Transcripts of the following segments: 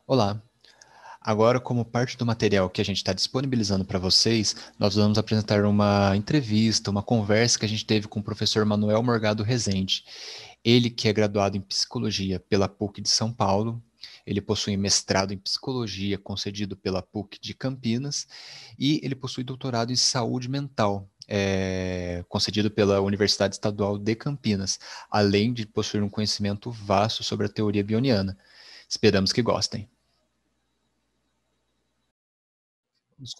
Olá! Agora, como parte do material que a gente está disponibilizando para vocês, nós vamos apresentar uma entrevista, uma conversa que a gente teve com o professor Manuel Morgado Rezende. Ele que é graduado em Psicologia pela PUC de São Paulo, ele possui mestrado em Psicologia concedido pela PUC de Campinas e ele possui doutorado em Saúde Mental, concedido pela Universidade Estadual de Campinas, além de possuir um conhecimento vasto sobre a teoria bioniana. Esperamos que gostem.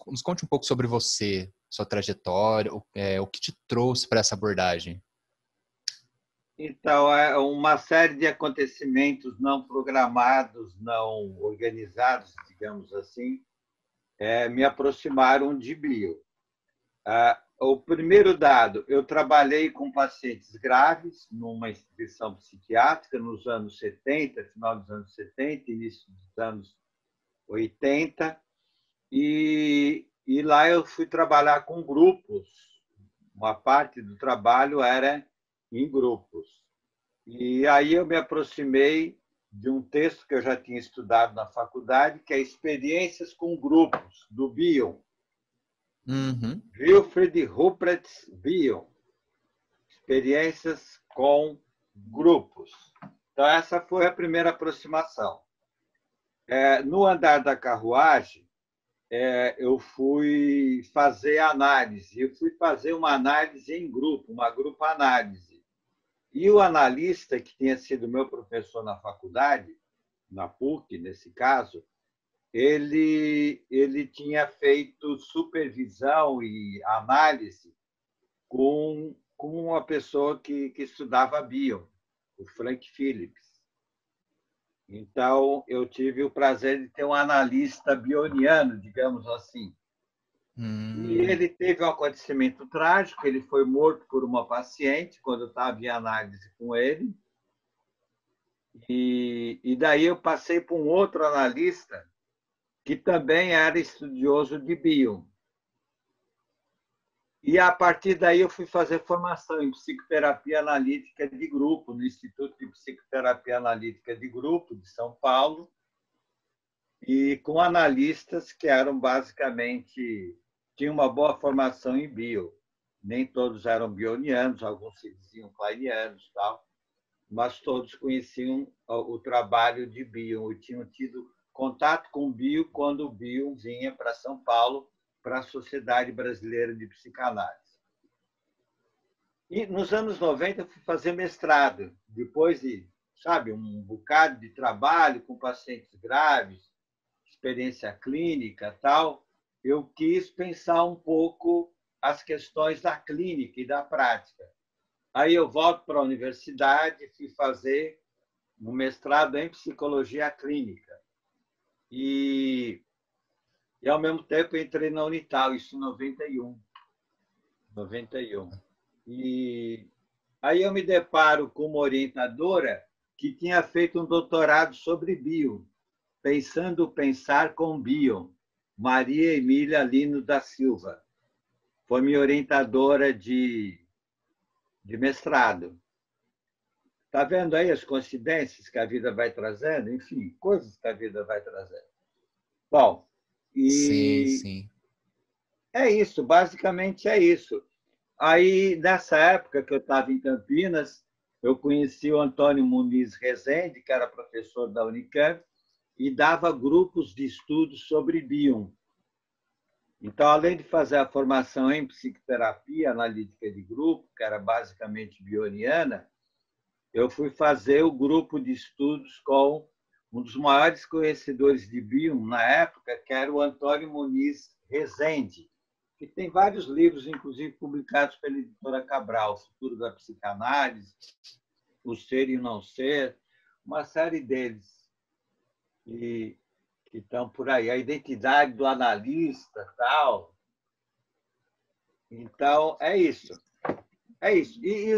Nos conte um pouco sobre você, sua trajetória, o que te trouxe para essa abordagem. Então, é uma série de acontecimentos não programados, não organizados, digamos assim, me aproximaram de bio. O primeiro dado, eu trabalhei com pacientes graves numa instituição psiquiátrica nos anos 70, final dos anos 70, início dos anos 80, e lá eu fui trabalhar com grupos. Uma parte do trabalho era em grupos. E aí eu me aproximei de um texto que eu já tinha estudado na faculdade, que é Experiências com Grupos, do Bion. Uhum. Wilfried Ruprecht Bion. Experiências com grupos. Então, essa foi a primeira aproximação. No andar da carruagem, eu fui fazer análise. Eu fui fazer uma análise em grupo, uma grupo análise. E o analista, que tinha sido meu professor na faculdade, na PUC, nesse caso, ele tinha feito supervisão e análise com uma pessoa que estudava bio, o Frank Phillips. Então, eu tive o prazer de ter um analista bioniano, digamos assim. E ele teve um acontecimento trágico, ele foi morto por uma paciente quando eu estava em análise com ele. E daí eu passei para um outro analista que também era estudioso de bio. E a partir daí eu fui fazer formação em psicoterapia analítica de grupo no Instituto de Psicoterapia Analítica de Grupo de São Paulo, e com analistas que eram basicamente tinham uma boa formação em bio. Nem todos eram bionianos, alguns se diziam kleinianos, tal, mas todos conheciam o trabalho de bio e tinham tido contato com o bio quando o bio vinha para São Paulo, para a Sociedade Brasileira de Psicanálise. E nos anos 90 eu fui fazer mestrado, depois de, um bocado de trabalho com pacientes graves, experiência clínica, tal, eu quis pensar um pouco as questões da clínica e da prática. Aí eu volto para a universidade e fui fazer um mestrado em psicologia clínica. E ao mesmo tempo, entrei na Unital, isso em 91. E aí eu me deparo com uma orientadora que tinha feito um doutorado sobre bio, Pensando Pensar com Bio, Maria Emília Lino da Silva. Foi minha orientadora de mestrado. Está vendo aí as coincidências que a vida vai trazendo? Enfim, coisas que a vida vai trazendo. Bom, Sim, e sim. é isso, basicamente é isso. Aí, nessa época que eu estava em Campinas, eu conheci o Antônio Muniz Rezende, que era professor da Unicamp, e dava grupos de estudos sobre bio. Então, além de fazer a formação em psicoterapia analítica de grupo, que era basicamente bioniana, eu fui fazer o grupo de estudos com um dos maiores conhecedores de bio na época, que era o Antônio Muniz Rezende, que tem vários livros, inclusive publicados pela editora Cabral, O Futuro da Psicanálise, O Ser e o Não Ser, uma série deles que estão por aí. A identidade do analista, tal. Então, é isso. É isso. E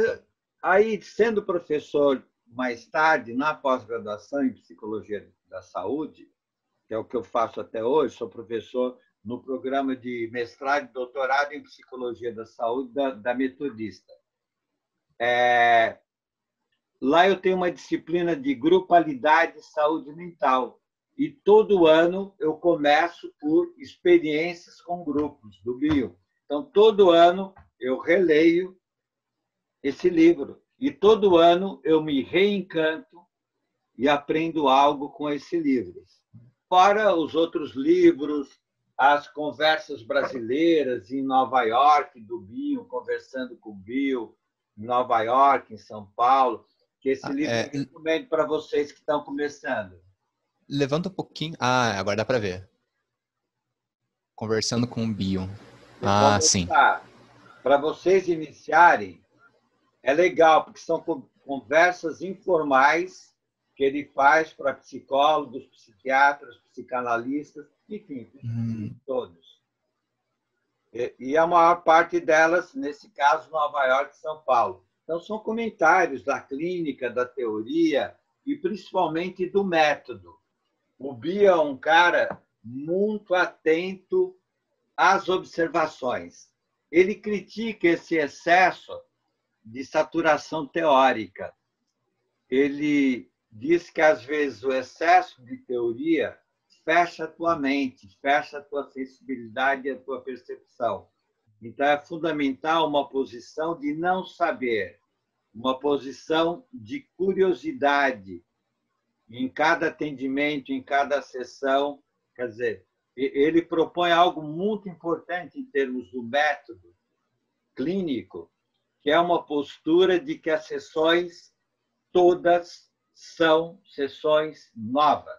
aí, sendo professor mais tarde, na pós-graduação em Psicologia da Saúde, que é o que eu faço até hoje, sou professor no programa de mestrado e doutorado em Psicologia da Saúde da Metodista. Lá eu tenho uma disciplina de grupalidade e saúde mental. E todo ano eu começo por experiências com grupos do Bio. Então, todo ano eu releio esse livro. E todo ano eu me reencanto e aprendo algo com esse livro. Fora os outros livros, as conversas brasileiras em Nova York, do Bio, conversando com o Bio, em Nova York, em São Paulo, que esse livro eu recomendo para vocês que estão começando. Levanta um pouquinho. Ah, agora dá para ver. Conversando com o Bio. Ah, sim. Para vocês iniciarem, é legal, porque são conversas informais que ele faz para psicólogos, psiquiatras, psicanalistas, enfim, todos. E a maior parte delas, nesse caso, Nova York e São Paulo. Então, são comentários da clínica, da teoria e principalmente do método. O Bia é um cara muito atento às observações. Ele critica esse excesso de saturação teórica. Ele diz que, às vezes, o excesso de teoria fecha a tua mente, fecha a tua sensibilidade e a tua percepção. Então, é fundamental uma posição de não saber, uma posição de curiosidade em cada atendimento, em cada sessão. Quer dizer, ele propõe algo muito importante em termos do método clínico, que é uma postura de que as sessões todas são sessões novas.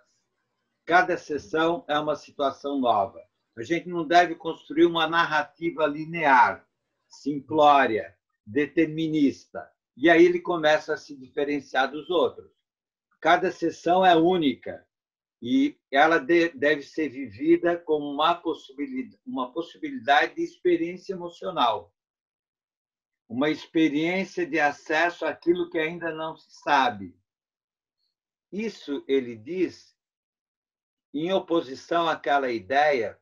Cada sessão é uma situação nova. A gente não deve construir uma narrativa linear, simplória, determinista. E aí ele começa a se diferenciar dos outros. Cada sessão é única e ela deve ser vivida como uma possibilidade de experiência emocional, uma experiência de acesso àquilo que ainda não se sabe. Isso, ele diz, em oposição àquela ideia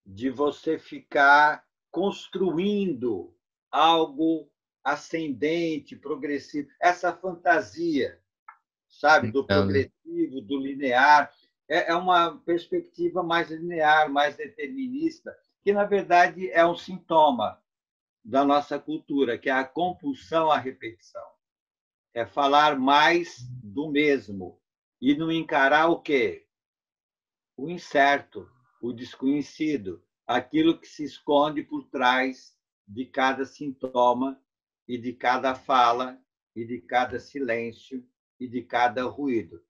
de você ficar construindo algo ascendente, progressivo, essa fantasia, sabe, do progressivo, do linear. É uma perspectiva mais linear, mais determinista, que, na verdade, é um sintoma da nossa cultura, que é a compulsão à repetição. É falar mais do mesmo e não encarar o quê? O incerto, o desconhecido, aquilo que se esconde por trás de cada sintoma e de cada fala e de cada silêncio e de cada ruído.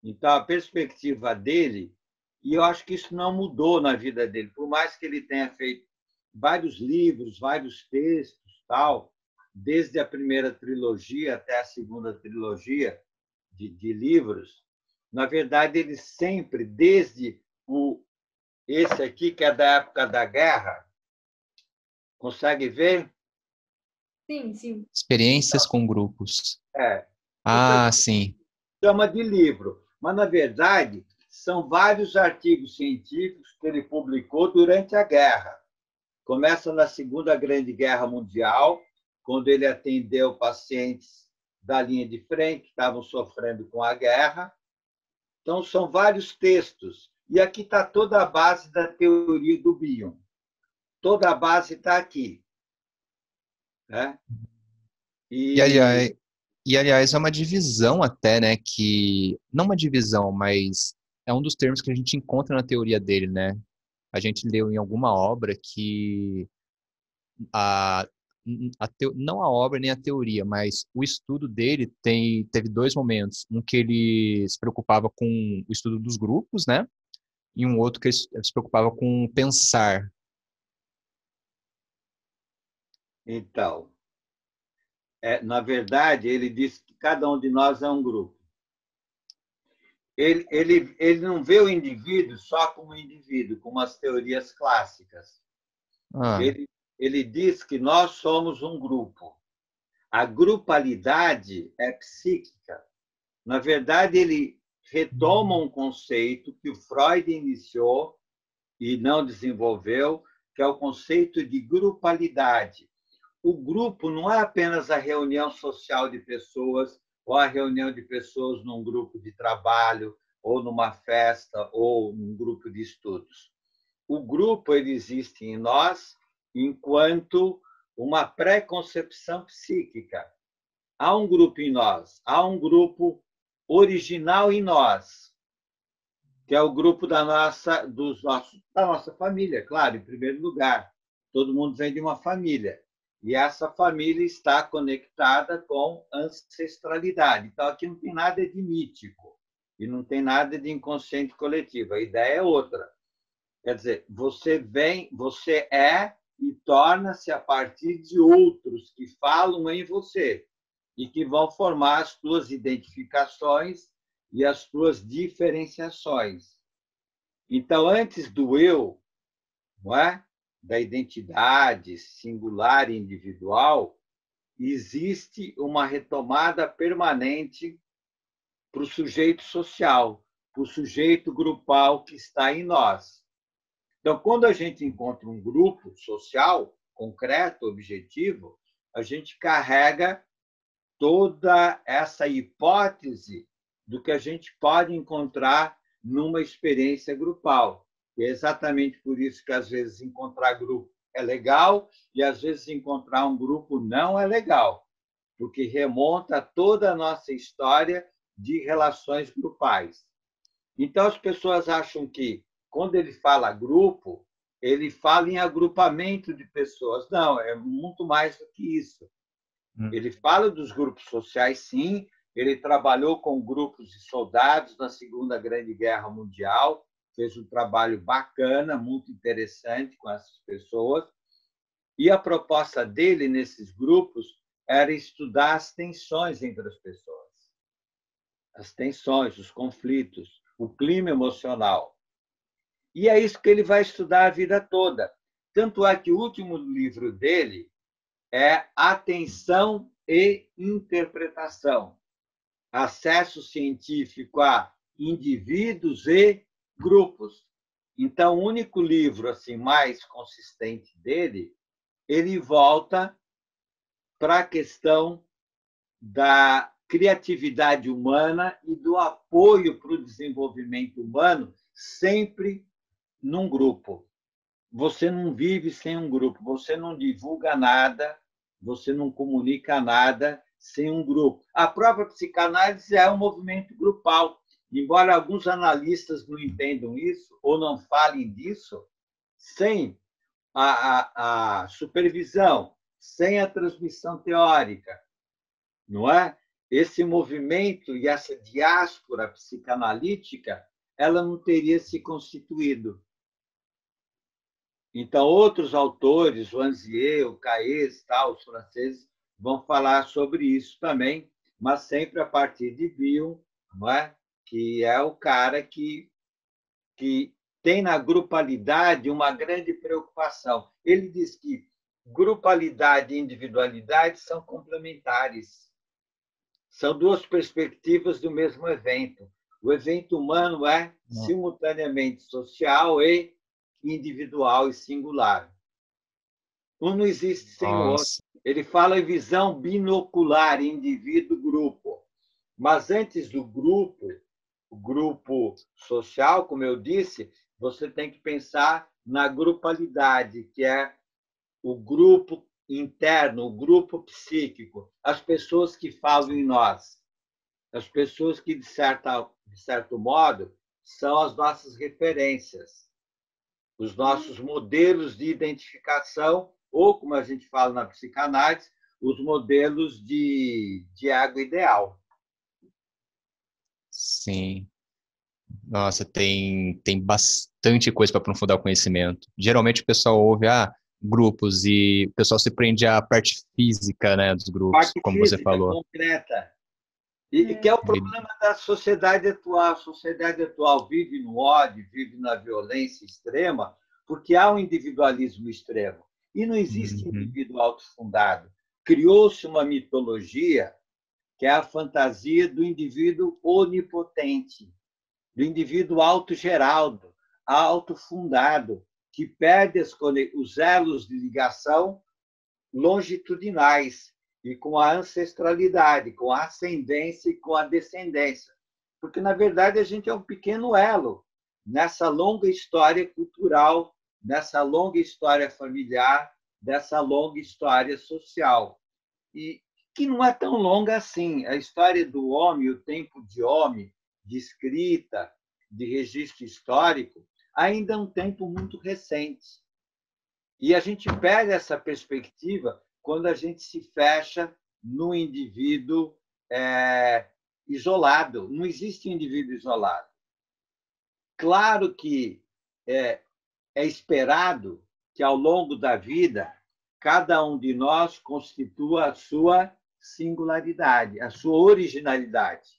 Então, a perspectiva dele, e eu acho que isso não mudou na vida dele, por mais que ele tenha feito vários livros, vários textos, tal, desde a primeira trilogia até a segunda trilogia de livros, na verdade, ele sempre, desde esse aqui, que é da época da guerra, consegue ver? Sim, sim. Experiências com grupos. Sim. Chama de livro, mas, na verdade, são vários artigos científicos que ele publicou durante a guerra. Começa na Segunda Grande Guerra Mundial, quando ele atendeu pacientes da linha de frente que estavam sofrendo com a guerra. Então, são vários textos. E aqui está toda a base da teoria do Bion. Toda a base está aqui. Né? Aliás, é uma divisão até, né? Que, não uma divisão, mas é um dos termos que a gente encontra na teoria dele, né? A gente leu em alguma obra que não a obra nem a teoria, mas o estudo dele teve dois momentos. Um que ele se preocupava com o estudo dos grupos, né? E um outro que ele se preocupava com pensar. Então, na verdade, ele diz que cada um de nós é um grupo. Ele não vê o indivíduo só como indivíduo, como as teorias clássicas. Ele diz que nós somos um grupo. A grupalidade é psíquica. Na verdade, ele retoma um conceito que o Freud iniciou e não desenvolveu, que é o conceito de grupalidade. O grupo não é apenas a reunião social de pessoas ou a reunião de pessoas num grupo de trabalho ou numa festa, ou num grupo de estudos. O grupo ele existe em nós enquanto uma pré-concepção psíquica. Há um grupo em nós, há um grupo original em nós, que é o grupo da nossa família, claro, em primeiro lugar. Todo mundo vem de uma família. E essa família está conectada com ancestralidade. Então, aqui não tem nada de mítico e não tem nada de inconsciente coletivo. A ideia é outra. Quer dizer, você é e torna-se a partir de outros que falam em você e que vão formar as tuas identificações e as tuas diferenciações. Então, antes do eu, não é? Da identidade singular e individual, existe uma retomada permanente para o sujeito social, para o sujeito grupal que está em nós. Então, quando a gente encontra um grupo social concreto, objetivo, a gente carrega toda essa hipótese do que a gente pode encontrar numa experiência grupal. E é exatamente por isso que, às vezes, encontrar grupo é legal e, às vezes, encontrar um grupo não é legal, porque remonta a toda a nossa história de relações grupais. Então, as pessoas acham que, quando ele fala grupo, ele fala em agrupamento de pessoas. Não, é muito mais do que isso. Ele fala dos grupos sociais, sim. Ele trabalhou com grupos de soldados na Segunda Grande Guerra Mundial, fez um trabalho bacana, muito interessante com essas pessoas. E a proposta dele nesses grupos era estudar as tensões entre as pessoas. As tensões, os conflitos, o clima emocional. E é isso que ele vai estudar a vida toda. Tanto é que o último livro dele é Atenção e Interpretação. Acesso científico a indivíduos e grupos. Então, o único livro assim mais consistente dele, ele volta para a questão da criatividade humana e do apoio para o desenvolvimento humano, sempre num grupo. Você não vive sem um grupo, você não divulga nada, você não comunica nada sem um grupo. A própria psicanálise é um movimento grupal. Embora alguns analistas não entendam isso ou não falem disso, sem a supervisão, sem a transmissão teórica, não é? Esse movimento e essa diáspora psicanalítica, ela não teria se constituído. Então, outros autores, o Anzier, o Caes, os franceses, vão falar sobre isso também, mas sempre a partir de Bion, não é? Que é o cara que tem na grupalidade uma grande preocupação. Ele diz que grupalidade e individualidade são complementares. São duas perspectivas do mesmo evento. O evento humano é simultaneamente social e individual e singular. Um não existe sem o outro. Ele fala em visão binocular, indivíduo-grupo. Mas antes do grupo, o grupo social, como eu disse, você tem que pensar na grupalidade, que é o grupo interno, o grupo psíquico, as pessoas que falam em nós, as pessoas que, de certo modo, são as nossas referências, os nossos modelos de identificação, ou, como a gente fala na psicanálise, os modelos de ego ideal. Sim. Nossa, tem bastante coisa para aprofundar o conhecimento. Geralmente o pessoal ouve grupos e o pessoal se prende à parte física, né, dos grupos, Parte como física, você falou. concreta. E que é o problema da sociedade atual. A sociedade atual vive no ódio, vive na violência extrema, porque há um individualismo extremo. E não existe indivíduo autofundado. Criou-se uma mitologia que é a fantasia do indivíduo onipotente, do indivíduo autogeraldo, autofundado, que perde os elos de ligação longitudinais e com a ancestralidade, com a ascendência e com a descendência. porque, na verdade, a gente é um pequeno elo nessa longa história cultural, nessa longa história familiar, dessa longa história social. E que não é tão longa assim. A história do homem, o tempo de homem, de escrita, de registro histórico, ainda é um tempo muito recente. E a gente pega essa perspectiva quando a gente se fecha no indivíduo isolado. Não existe indivíduo isolado. Claro que é esperado que, ao longo da vida, cada um de nós constitua a sua singularidade, a sua originalidade.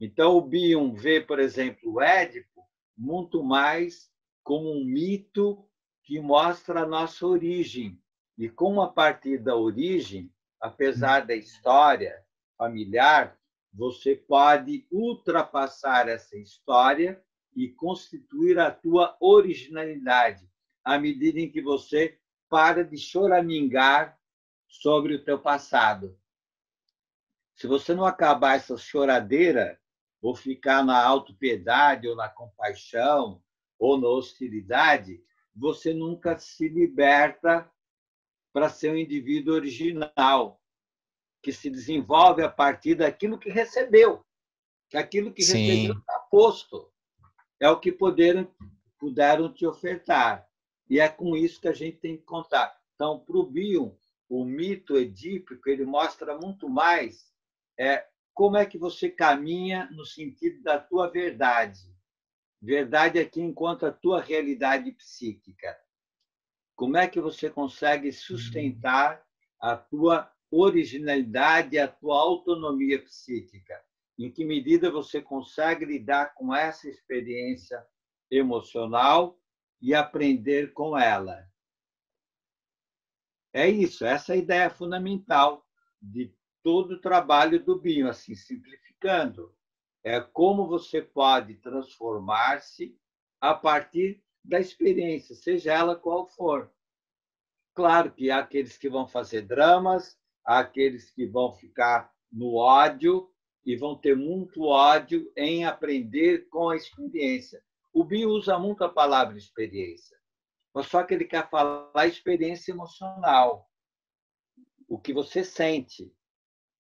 Então, o Bion vê, por exemplo, o Édipo muito mais como um mito que mostra a nossa origem. E como, a partir da origem, apesar da história familiar, você pode ultrapassar essa história e constituir a tua originalidade, à medida em que você para de choramingar sobre o teu passado. Se você não acabar essa choradeira, ou ficar na autopiedade, ou na compaixão, ou na hostilidade, você nunca se liberta para ser um indivíduo original, que se desenvolve a partir daquilo que recebeu. Que aquilo que recebeu está posto. É o que puderam te ofertar. E é com isso que a gente tem que contar. Então, para o Bion, o mito edípico ele mostra muito mais como é que você caminha no sentido da tua verdade. Verdade aqui enquanto a tua realidade psíquica. Como é que você consegue sustentar a tua originalidade, a tua autonomia psíquica? Em que medida você consegue lidar com essa experiência emocional e aprender com ela? É isso, essa é a ideia fundamental de todo o trabalho do Bion, assim, simplificando. É como você pode transformar-se a partir da experiência, seja ela qual for. Claro que há aqueles que vão fazer dramas, há aqueles que vão ficar no ódio e vão ter muito ódio em aprender com a experiência. O Bion usa muito a palavra experiência, mas só que ele quer falar experiência emocional, o que você sente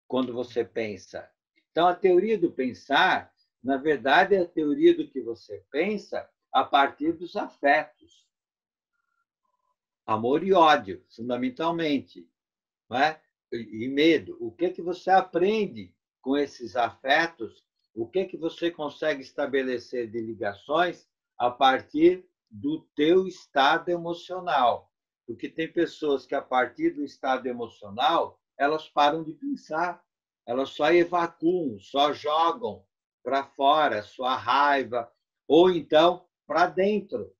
quando você pensa. Então, a teoria do pensar, na verdade, é a teoria do que você pensa a partir dos afetos. Amor e ódio, fundamentalmente. Não é? E medo. O que você aprende com esses afetos? O que você consegue estabelecer de ligações a partir do teu estado emocional? Porque tem pessoas que, a partir do estado emocional, elas param de pensar. Elas só evacuam, só jogam para fora sua raiva, ou então para dentro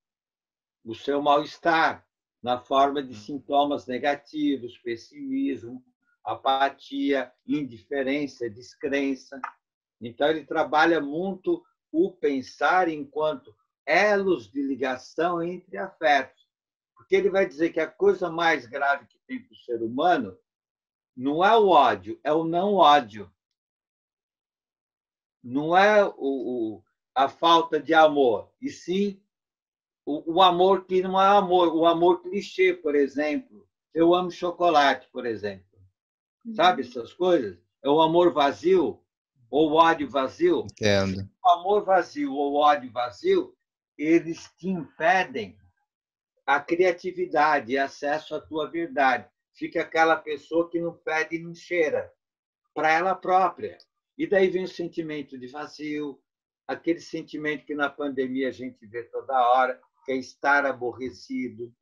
o seu mal-estar, na forma de sintomas negativos, pessimismo, apatia, indiferença, descrença. Então, ele trabalha muito o pensar enquanto elos de ligação entre afetos. Porque ele vai dizer que a coisa mais grave que tem para o ser humano não é o ódio, é o não ódio. Não é a falta de amor, e sim o amor que não é amor, o amor clichê, por exemplo. Eu amo chocolate, por exemplo. Sabe essas coisas? É o amor vazio ou o ódio vazio. Entendo. O amor vazio ou o ódio vazio, eles te impedem a criatividade e acesso à tua verdade. Fica aquela pessoa que não fede e não cheira para ela própria. E daí vem o sentimento de vazio, aquele sentimento que na pandemia a gente vê toda hora, que é estar aborrecido,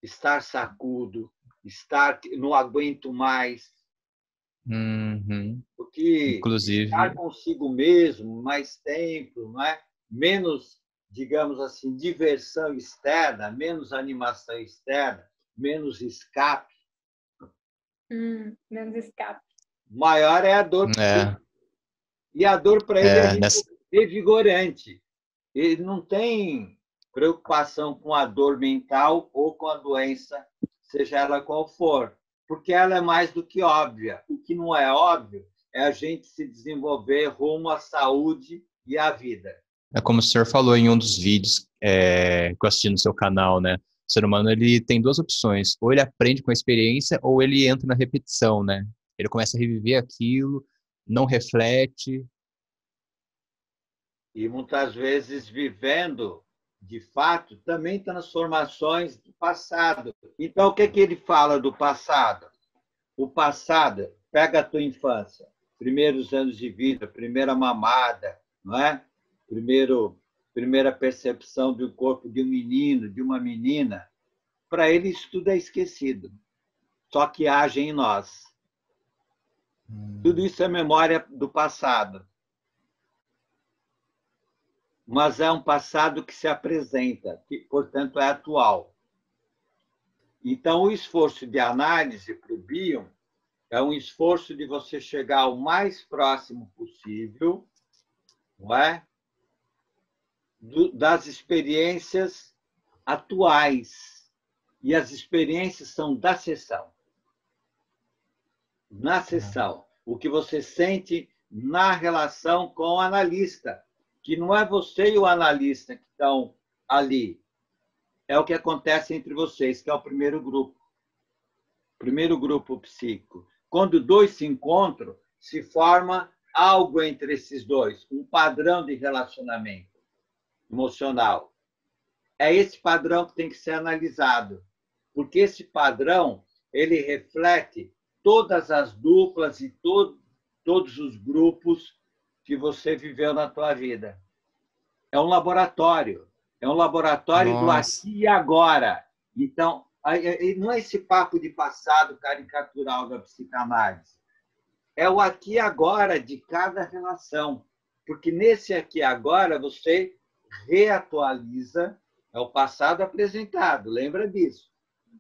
estar sacudo, estar não aguento mais. Porque Inclusive, estar consigo mesmo mais tempo, não é? Menos, digamos assim, diversão externa, menos animação externa, menos escape. Menos escape. Maior é a dor. E a dor para ele é revigorante. Ele não tem preocupação com a dor mental ou com a doença, seja ela qual for, porque ela é mais do que óbvia. O que não é óbvio é a gente se desenvolver rumo à saúde e à vida. É como o senhor falou em um dos vídeos que eu assisti no seu canal, né? O ser humano ele tem duas opções: ou ele aprende com a experiência, ou ele entra na repetição, né? Ele começa a reviver aquilo, não reflete. E muitas vezes vivendo, de fato, também transformações do passado. Então, o que ele fala do passado? O passado, pega a tua infância, primeiros anos de vida, primeira mamada, não é? Primeira percepção do corpo de um menino, de uma menina. Para ele, isso tudo é esquecido. Só que age em nós. Tudo isso é memória do passado. Mas é um passado que se apresenta, que, portanto, é atual. Então, o esforço de análise para o Bion é um esforço de você chegar ao mais próximo possível, não é? Das experiências atuais. E as experiências são da sessão. Na sessão. O que você sente na relação com o analista, que não é você e o analista que estão ali. É o que acontece entre vocês, que é o primeiro grupo psíquico. Quando dois se encontram, se forma algo entre esses dois, um padrão de relacionamento emocional. É esse padrão que tem que ser analisado, porque esse padrão ele reflete todas as duplas e todos os grupos que você viveu na tua vida. É um laboratório do aqui e agora. Então, não é esse papo de passado caricatural da psicanálise. É o aqui e agora de cada relação. Porque nesse aqui e agora você reatualiza, é o passado apresentado, lembra disso?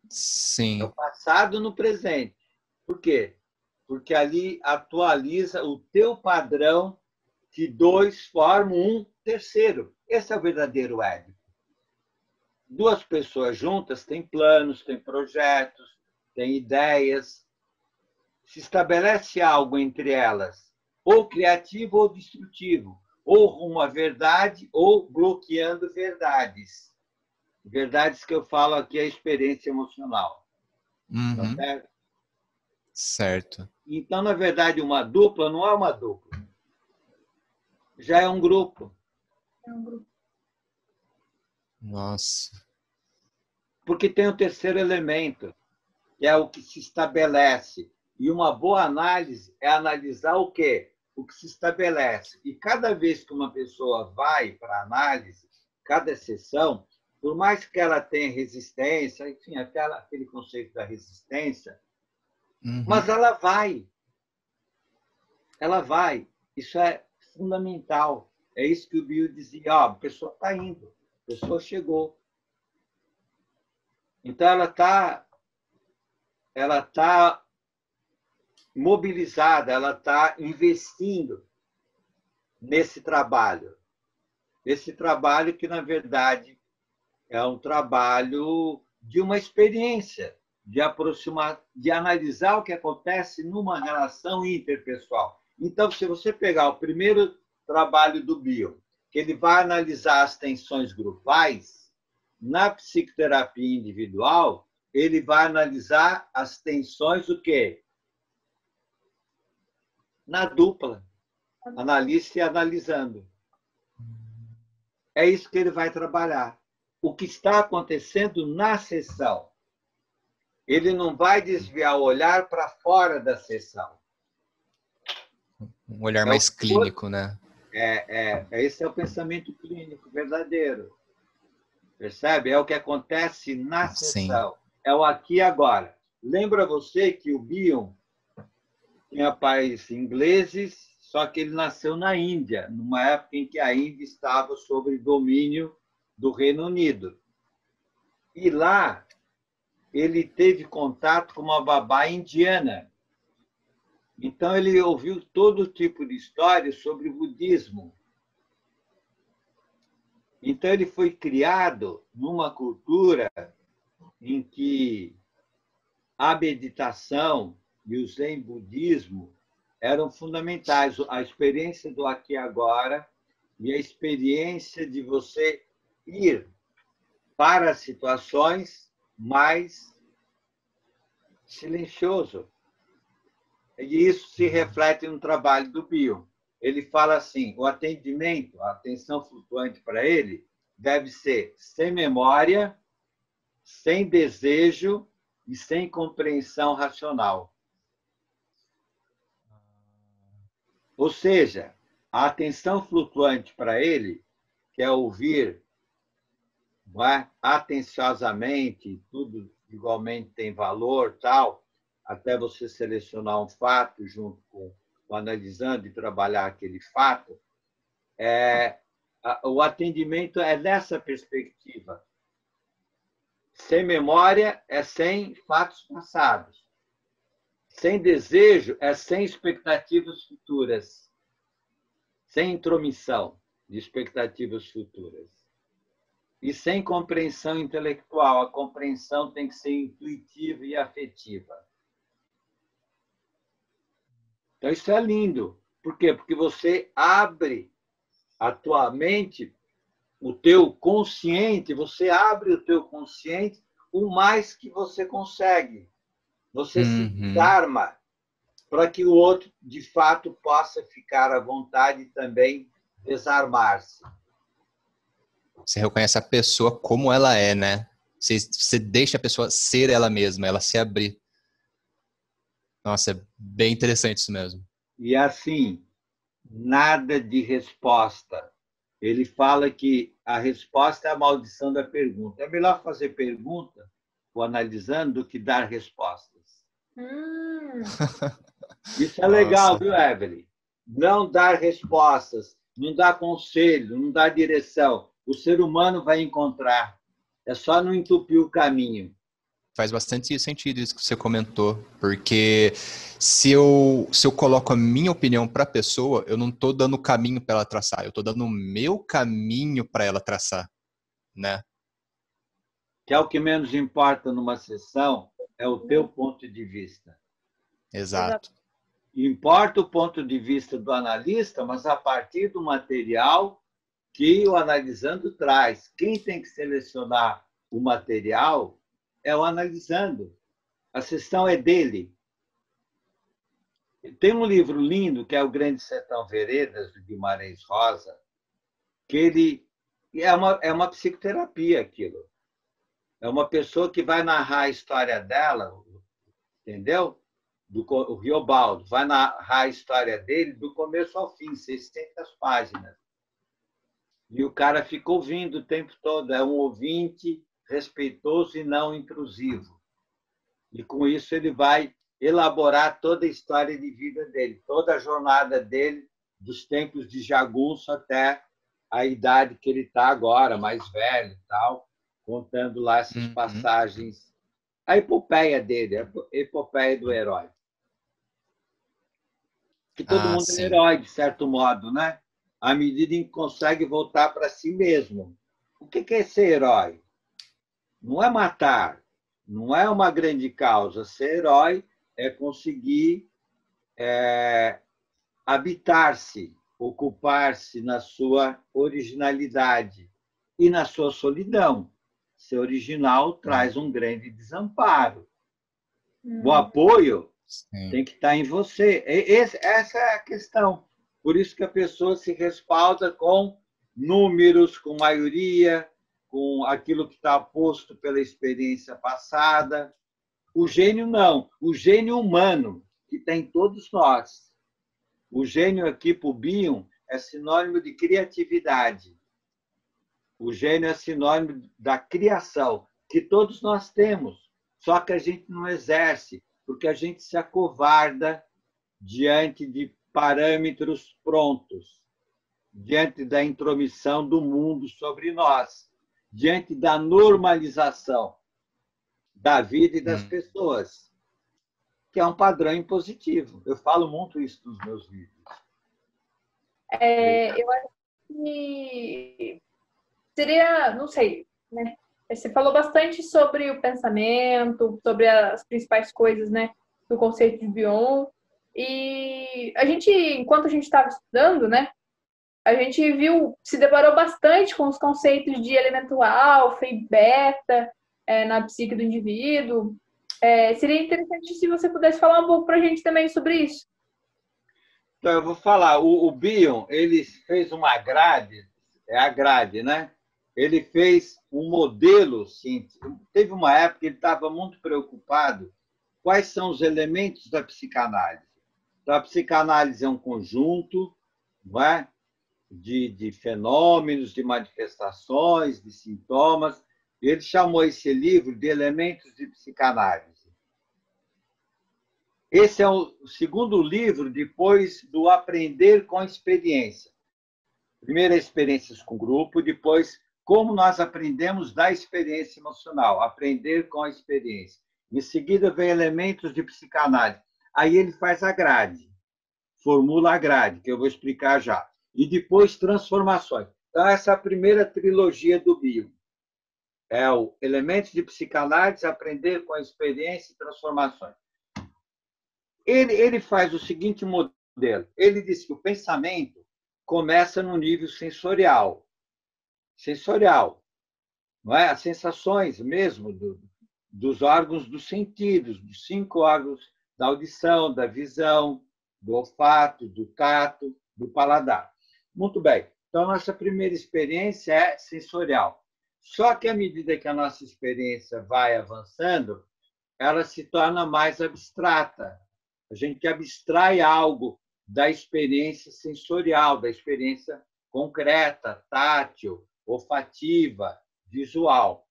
Sim. É o passado no presente. Por quê? Porque ali atualiza o teu padrão que dois formam um terceiro. Esse é o verdadeiro Édipo. Duas pessoas juntas têm planos, têm projetos, têm ideias. Se estabelece algo entre elas, ou criativo ou destrutivo, ou rumo à verdade, ou bloqueando verdades. Verdades que eu falo aqui é a experiência emocional. Uhum. Tá certo? Certo. Então, na verdade, uma dupla não é uma dupla. Já é um grupo. É um grupo. Nossa. Porque tem o terceiro elemento, que é o que se estabelece. E uma boa análise é analisar o quê? O que se estabelece. E cada vez que uma pessoa vai para a análise, cada sessão, por mais que ela tenha resistência, enfim, até aquele conceito da resistência, mas ela vai. Ela vai. Isso é fundamental. É isso que o Bill dizia. A pessoa está indo, a pessoa chegou. Então, ela tá mobilizada, ela está investindo nesse trabalho. Esse trabalho que, na verdade, é um trabalho de uma experiência, de aproximar, de analisar o que acontece numa relação interpessoal. Então, se você pegar o primeiro trabalho do Bion, que ele vai analisar as tensões grupais, na psicoterapia individual, ele vai analisar as tensões o quê? Na dupla, analista e analisando. É isso que ele vai trabalhar. O que está acontecendo na sessão. Ele não vai desviar o olhar para fora da sessão. Um olhar mais clínico, né? Esse é o pensamento clínico verdadeiro. Percebe? É o que acontece na sessão. Sim. É o aqui e agora. Lembra você que o Bion tinha pais ingleses, só que ele nasceu na Índia, numa época em que a Índia estava sob domínio do Reino Unido. E lá ele teve contato com uma babá indiana. Então ele ouviu todo tipo de histórias sobre o budismo. Então ele foi criado numa cultura em que a meditação e o Zen budismo eram fundamentais. A experiência do aqui e agora e a experiência de você ir para situações mais silencioso. E isso se reflete no trabalho do Bion. Ele fala assim, o atendimento, a atenção flutuante para ele, deve ser sem memória, sem desejo e sem compreensão racional. Ou seja, a atenção flutuante para ele, que é ouvir atenciosamente, tudo igualmente tem valor, tal, até você selecionar um fato junto com o analisando e trabalhar aquele fato, o atendimento é nessa perspectiva. Sem memória é sem fatos passados. Sem desejo é sem expectativas futuras. Sem intromissão de expectativas futuras. E sem compreensão intelectual. A compreensão tem que ser intuitiva e afetiva. Então, isso é lindo. Por quê? Porque você abre a tua mente, o teu consciente, você abre o teu consciente o mais que você consegue. Você se desarma para que o outro, de fato, possa ficar à vontade e também desarmar-se. Você reconhece a pessoa como ela é, né? Você deixa a pessoa ser ela mesma, ela se abrir. Nossa, é bem interessante isso mesmo. E assim, nada de resposta. Ele fala que a resposta é a maldição da pergunta. É melhor fazer pergunta, ou analisando, do que dar respostas. Isso é legal, viu, Evelyn? Não dar respostas, não dar conselho, não dar direção. O ser humano vai encontrar. É só não entupir o caminho. Faz bastante sentido isso que você comentou, porque se eu coloco a minha opinião para a pessoa, eu não estou dando o caminho para ela traçar, eu estou dando o meu caminho para ela traçar, né? Que é o que menos importa numa sessão, é o teu ponto de vista. Exato. Importa o ponto de vista do analista, mas a partir do material que o analisando traz. Quem tem que selecionar o material é o analisando. A sessão é dele. Tem um livro lindo, que é O Grande Sertão Veredas, do Guimarães Rosa, que ele é uma psicoterapia aquilo. É uma pessoa que vai narrar a história dela, entendeu? O Riobaldo vai narrar a história dele do começo ao fim, 600 páginas. E o cara fica ouvindo o tempo todo, é um ouvinte respeitoso e não intrusivo. E com isso ele vai elaborar toda a história de vida dele, toda a jornada dele, dos tempos de jagunço até a idade que ele está agora, mais velho e tal, contando lá essas passagens. A epopeia dele, a epopeia do herói. Que todo mundo é herói, de certo modo, né? À medida em que consegue voltar para si mesmo. O que é ser herói? Não é matar, não é uma grande causa. Ser herói é conseguir habitar-se, ocupar-se na sua originalidade e na sua solidão. Ser original traz um grande desamparo. O apoio tem que estar em você. Essa é a questão. Por isso que a pessoa se respalda com números, com maioria, com aquilo que está posto pela experiência passada. O gênio não. O gênio humano, que tem todos nós. O gênio aqui, para o Bion, é sinônimo de criatividade. O gênio é sinônimo da criação, que todos nós temos. Só que a gente não exerce, porque a gente se acovarda diante de parâmetros prontos, diante da intromissão do mundo sobre nós, diante da normalização da vida e das pessoas, que é um padrão impositivo. Eu falo muito isso nos meus vídeos. Eu acho que seria, não sei, né? Você falou bastante sobre o pensamento, sobre as principais coisas, né, do conceito de Bion. E a gente, enquanto a gente estava estudando, né, a gente se deparou bastante com os conceitos de elemento alfa e beta na psique do indivíduo. Seria interessante se você pudesse falar um pouco para a gente também sobre isso. Então, eu vou falar. O Bion, ele fez uma grade, é a grade, né? Ele fez um modelo científico. Teve uma época que ele estava muito preocupado quais são os elementos da psicanálise. Então, a psicanálise é um conjunto, não é? De fenômenos, de manifestações, de sintomas. Ele chamou esse livro de Elementos de Psicanálise. Esse é o segundo livro depois do Aprender com a Experiência. Primeiro, experiências com grupo, depois, como nós aprendemos da experiência emocional, aprender com a experiência. Em seguida, vem Elementos de Psicanálise. Aí ele faz a grade, formula a grade, que eu vou explicar já. E depois, transformações. Então, essa é a primeira trilogia do Bion. É o Elementos de Psicanálise, Aprender com a Experiência e Transformações. Ele faz o seguinte modelo. Ele diz que o pensamento começa no nível sensorial. Sensorial. Não é? As sensações mesmo dos órgãos dos sentidos, dos 5 órgãos da audição, da visão, do olfato, do tato, do paladar. Muito bem. Então, a nossa primeira experiência é sensorial. Só que, à medida que a nossa experiência vai avançando, ela se torna mais abstrata. A gente abstrai algo da experiência sensorial, da experiência concreta, tátil, olfativa, visual.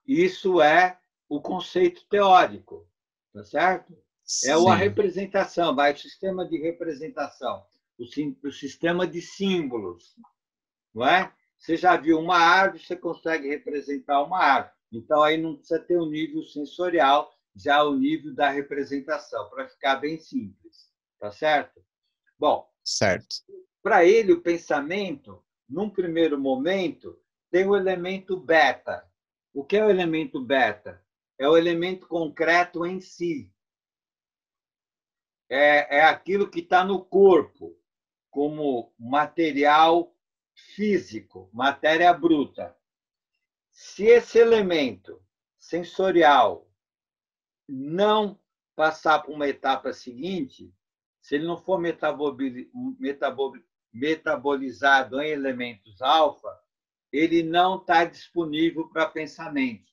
Isso é o conceito teórico, tá certo? É a representação, vai o sistema de representação, o sistema de símbolos, não é? Você já viu uma árvore, você consegue representar uma árvore. Então, aí não precisa ter um nível sensorial, já o nível da representação, para ficar bem simples, tá certo? Bom, certo. Para ele, o pensamento, num primeiro momento, tem o elemento beta. O que é o elemento beta? É o elemento concreto em si. É aquilo que está no corpo, como material físico, matéria bruta. Se esse elemento sensorial não passar para uma etapa seguinte, se ele não for metabolizado em elementos alfa, ele não está disponível para pensamento.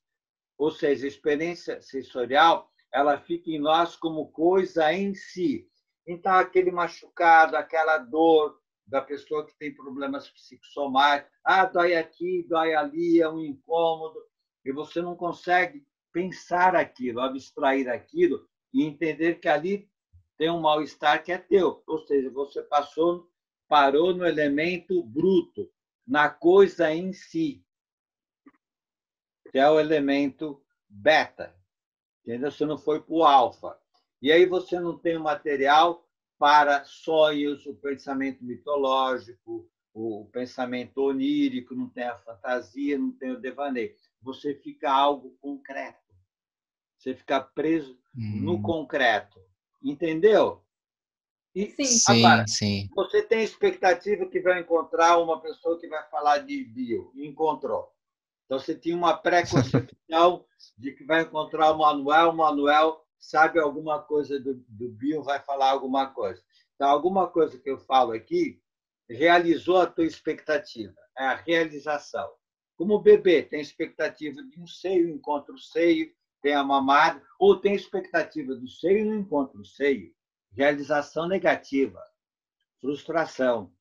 Ou seja, a experiência sensorial ela fica em nós como coisa em si. Então, aquele machucado, aquela dor da pessoa que tem problemas psicossomáticos, dói aqui, dói ali, é um incômodo, e você não consegue pensar aquilo, abstrair aquilo e entender que ali tem um mal-estar que é teu. Ou seja, você parou no elemento bruto, na coisa em si, que é o elemento beta. Entendeu? Você não foi para o alfa. E aí você não tem o material para sonhos, o pensamento mitológico, o pensamento onírico, não tem a fantasia, não tem o devaneio. Você fica algo concreto. Você fica preso no concreto. Entendeu? E agora, sim. Você tem expectativa que vai encontrar uma pessoa que vai falar de bio. E encontrou. Então, você tinha uma pré-concepção de que vai encontrar o Manuel sabe alguma coisa do bio, vai falar alguma coisa. Então, alguma coisa que eu falo aqui realizou a tua expectativa. É a realização. Como o bebê tem expectativa de um seio, encontra o seio, tem a mamada, ou tem expectativa do seio e não encontra o seio. Realização negativa, frustração.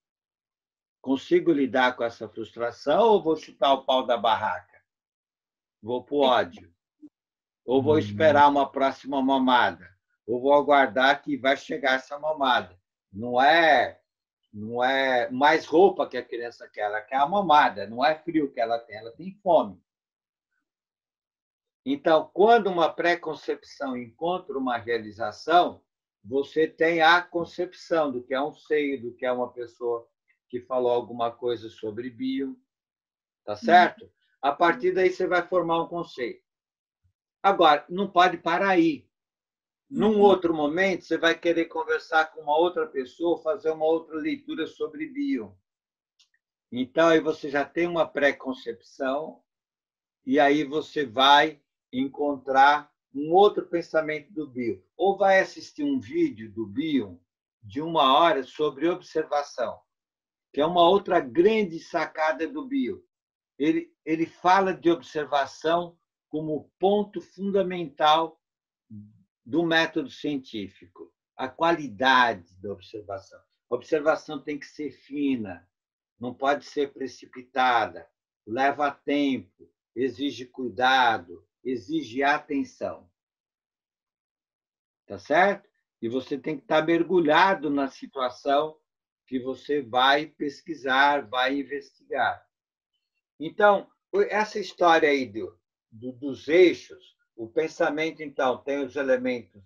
Consigo lidar com essa frustração ou vou chutar o pau da barraca? Vou para o ódio. Ou vou esperar uma próxima mamada? Ou vou aguardar que vai chegar essa mamada? Não é mais roupa que a criança quer, ela quer a mamada. Não é frio que ela tem fome. Então, quando uma pré-concepção encontra uma realização, você tem a concepção do que é um seio, do que é uma pessoa que falou alguma coisa sobre bio, tá certo? A partir daí você vai formar um conceito. Agora, não pode parar aí. Num outro momento, você vai querer conversar com uma outra pessoa, fazer uma outra leitura sobre bio. Então, aí você já tem uma pré-concepção e aí você vai encontrar um outro pensamento do bio. Ou vai assistir um vídeo do bio de 1 hora sobre observação, que é uma outra grande sacada do bio. Ele fala de observação como ponto fundamental do método científico, a qualidade da observação. A observação tem que ser fina, não pode ser precipitada, leva tempo, exige cuidado, exige atenção. Tá certo? E você tem que estar mergulhado na situação que você vai pesquisar, vai investigar. Então, essa história aí dos eixos, o pensamento, então, tem os elementos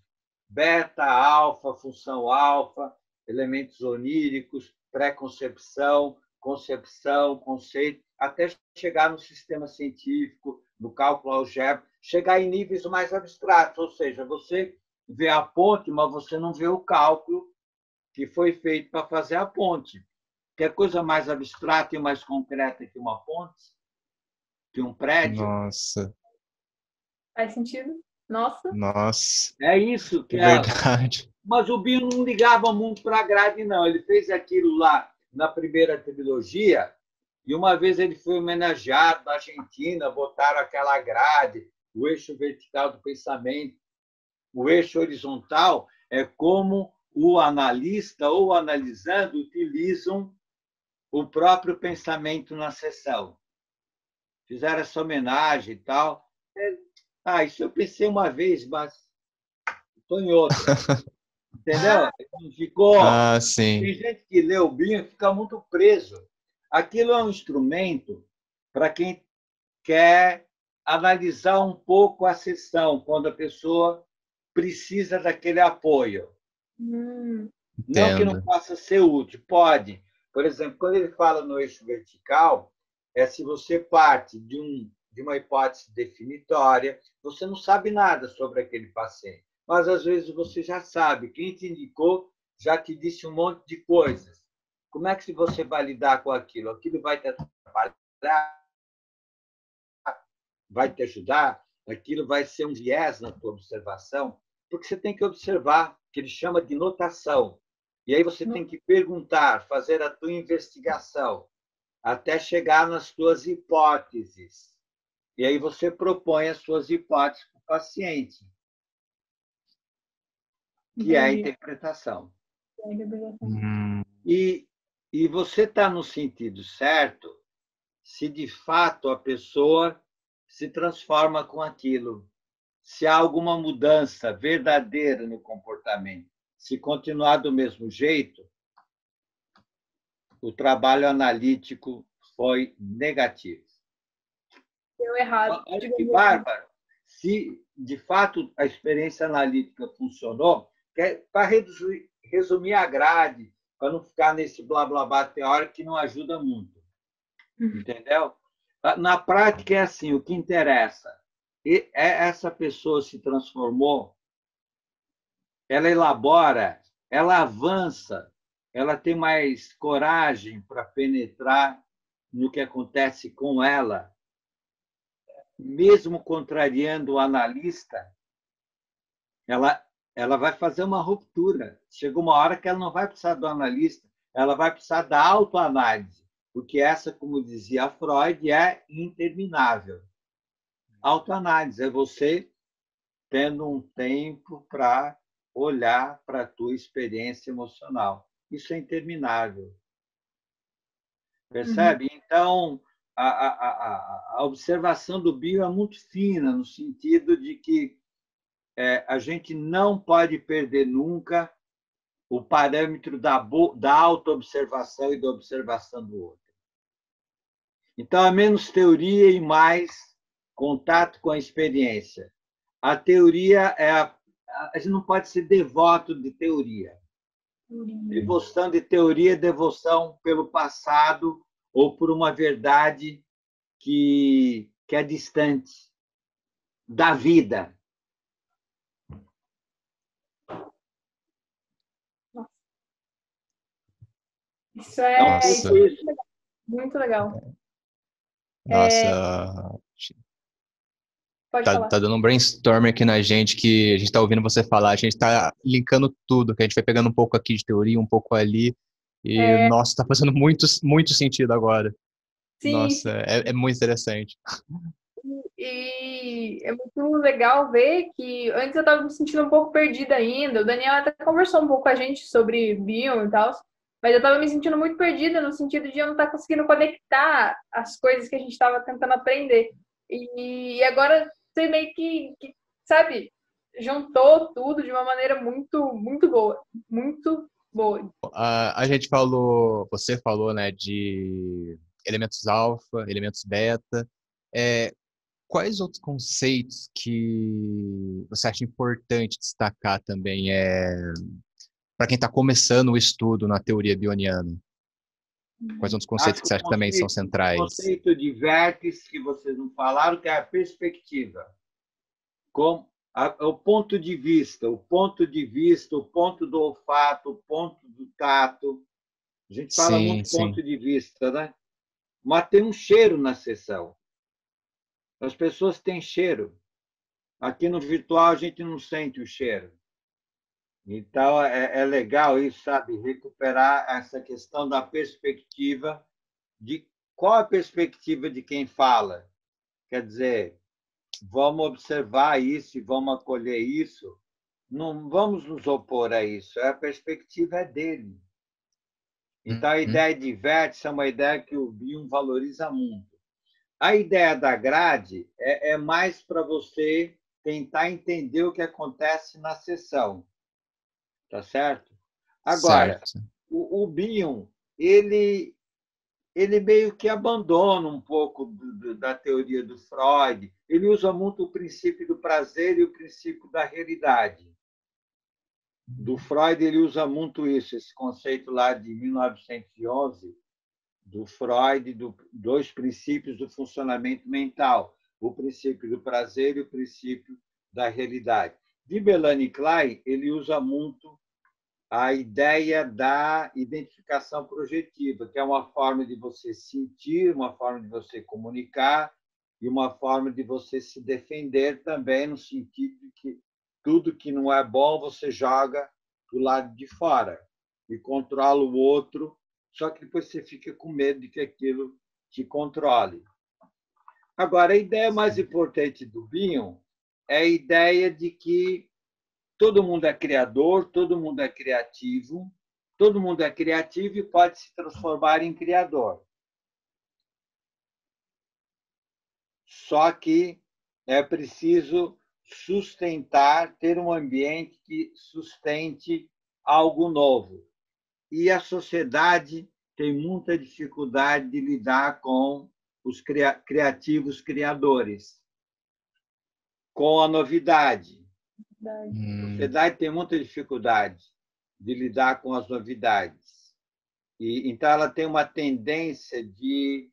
beta, alfa, função alfa, elementos oníricos, pré-concepção, concepção, conceito, até chegar no sistema científico, no cálculo algébrico, chegar em níveis mais abstratos, ou seja, você vê a ponte, mas você não vê o cálculo que foi feito para fazer a ponte. Que é coisa mais abstrata e mais concreta que uma ponte, que um prédio. Nossa, Faz sentido? Nossa. nossa, É isso que é é. verdade. Mas o Bill não ligava muito para a grade, não. Ele fez aquilo lá na primeira trilogia, e uma vez ele foi homenageado na Argentina, botaram aquela grade, o eixo vertical do pensamento. O eixo horizontal é como o analista ou o analisando utilizam o próprio pensamento na sessão. Fizeram essa homenagem e tal. Isso eu pensei uma vez, mas estou em outra. Entendeu? Ficou. Ah, Tem sim. gente que lê o Binho e fica muito preso. Aquilo é um instrumento para quem quer analisar um pouco a sessão, quando a pessoa precisa daquele apoio. Não que não Entendo. possa ser útil, pode. Por exemplo, quando ele fala no eixo vertical, é se você parte de uma hipótese definitória, você não sabe nada sobre aquele paciente, mas às vezes você já sabe, quem te indicou já te disse um monte de coisas. Como é que você vai lidar com aquilo? Aquilo vai te atrapalhar, vai te ajudar? Aquilo vai ser um viés na tua observação? Porque você tem que observar, que ele chama de notação. E aí você tem que perguntar, fazer a tua investigação, até chegar nas tuas hipóteses. E aí você propõe as suas hipóteses para o paciente, que é a interpretação. Hum, E você está no sentido certo se de fato a pessoa se transforma com aquilo, se há alguma mudança verdadeira no comportamento. Se continuar do mesmo jeito, o trabalho analítico foi negativo. Deu errado. Olha que bárbaro. Se, de fato, a experiência analítica funcionou, para resumir a grade, para não ficar nesse blá blá blá teórico que não ajuda muito. Entendeu? Na prática, é assim: o que interessa essa pessoa se transformou, ela elabora, ela avança, ela tem mais coragem para penetrar no que acontece com ela, mesmo contrariando o analista, ela vai fazer uma ruptura. Chega uma hora que ela não vai precisar do analista, ela vai precisar da autoanálise, porque essa, como dizia Freud, é interminável. Autoanálise é você tendo um tempo para olhar para a tua experiência emocional. Isso é interminável. Percebe? Então, a observação do bio é muito fina, no sentido de que a gente não pode perder nunca o parâmetro da autoobservação e da observação do outro. Então, é menos teoria e mais contato com a experiência. A teoria a gente não pode ser devoto de teoria. Devoção de teoria é devoção pelo passado ou por uma verdade que é distante da vida. Isso É um é, isso Nossa, pouco é isso. muito legal. nossa. Pode Tá falar. dando um brainstorm aqui na gente que a gente tá ouvindo você falar, a gente tá linkando tudo, que a gente vai pegando um pouco aqui de teoria, um pouco ali, e É, nossa, tá fazendo muito sentido agora. sim, Nossa, sim. é muito interessante. E é muito legal ver que antes eu estava me sentindo um pouco perdida ainda. O Daniel até conversou um pouco com a gente sobre Bion e tal, mas eu estava me sentindo muito perdida no sentido de eu não estar conseguindo conectar as coisas que a gente estava tentando aprender. E agora você meio que, sabe, juntou tudo de uma maneira muito boa. Muito boa. A gente falou, você falou, né, de elementos alfa, elementos beta. É, quais outros conceitos que você acha importante destacar também para quem está começando o estudo na teoria bioniana? Quais outros conceitos Acho que que você acha que também são o centrais? conceito de vértice que vocês não falaram, que é a perspectiva. O ponto de vista, o ponto de vista, o ponto do olfato, o ponto do tato. A gente fala Sim, muito sim. ponto de vista, né? Mas tem um cheiro na sessão. As pessoas têm cheiro. Aqui no virtual a gente não sente o cheiro. Então é legal isso, sabe? Recuperar essa questão da perspectiva de qual a perspectiva de quem fala. Quer dizer, vamos observar isso e vamos acolher isso. Não vamos nos opor a isso. A perspectiva é dele. Então a Uhum. ideia de vértice é uma ideia que o Bion valoriza muito. A ideia da grade é mais para você tentar entender o que acontece na sessão, tá certo? Agora, Certo. o Bion, ele meio que abandona um pouco da teoria do Freud. Ele usa muito o princípio do prazer e o princípio da realidade. Do Freud, ele usa muito isso, esse conceito lá de 1911, do Freud, dois princípios do funcionamento mental, o princípio do prazer e o princípio da realidade. De Melanie Klein, ele usa muito a ideia da identificação projetiva, que é uma forma de você sentir, uma forma de você comunicar e uma forma de você se defender também, no sentido de que tudo que não é bom você joga do lado de fora e controla o outro, só que depois você fica com medo de que aquilo te controle. Agora, a ideia mais importante do Bion é a ideia de que todo mundo é criador, todo mundo é criativo, todo mundo é criativo e pode se transformar em criador. Só que é preciso sustentar, ter um ambiente que sustente algo novo. E a sociedade tem muita dificuldade de lidar com os criativos criadores, com a novidade. A Hum, sociedade tem muita dificuldade de lidar com as novidades. Então, ela tem uma tendência de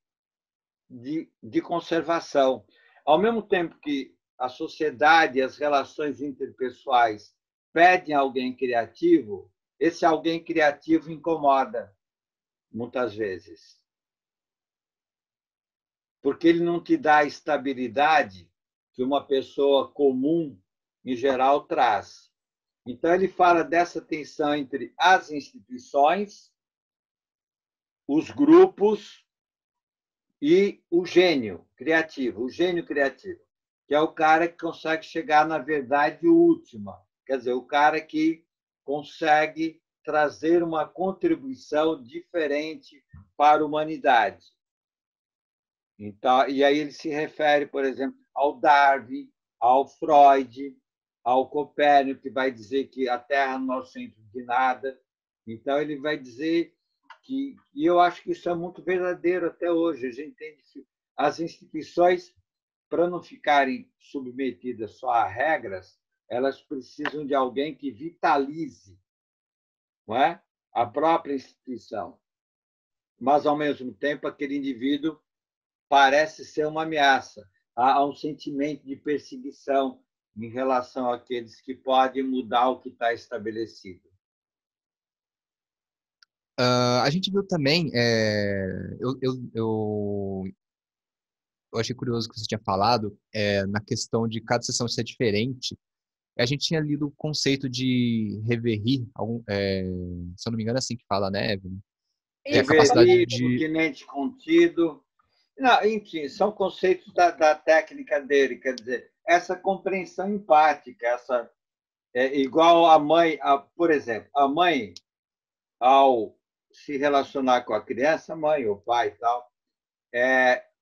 conservação. Ao mesmo tempo que a sociedade e as relações interpessoais pedem alguém criativo, esse alguém criativo incomoda, muitas vezes, porque ele não te dá a estabilidade que uma pessoa comum, em geral, traz. Então, ele fala dessa tensão entre as instituições, os grupos e o gênio criativo, que é o cara que consegue chegar na verdade última, quer dizer, o cara que consegue trazer uma contribuição diferente para a humanidade. Então, e aí ele se refere, por exemplo, ao Darwin, ao Freud, ao Copérnico, que vai dizer que a Terra não é o centro de nada. Então, ele vai dizer e eu acho que isso é muito verdadeiro até hoje. A gente tem as instituições, para não ficarem submetidas só a regras, elas precisam de alguém que vitalize, não é? A própria instituição. Mas, ao mesmo tempo, aquele indivíduo parece ser uma ameaça. Há um sentimento de perseguição em relação àqueles que podem mudar o que está estabelecido. A gente viu também, eu achei curioso que você tinha falado na questão de cada sessão ser diferente. A gente tinha lido o conceito de reverie, se eu não me engano é assim que fala, né, Evelyn? Que é a Isso, capacidade Reverie, de... continente contido. Não, enfim, são conceitos da técnica dele, quer dizer, essa compreensão empática, essa igual a mãe, por exemplo, a mãe, ao se relacionar com a criança, mãe ou pai e tal,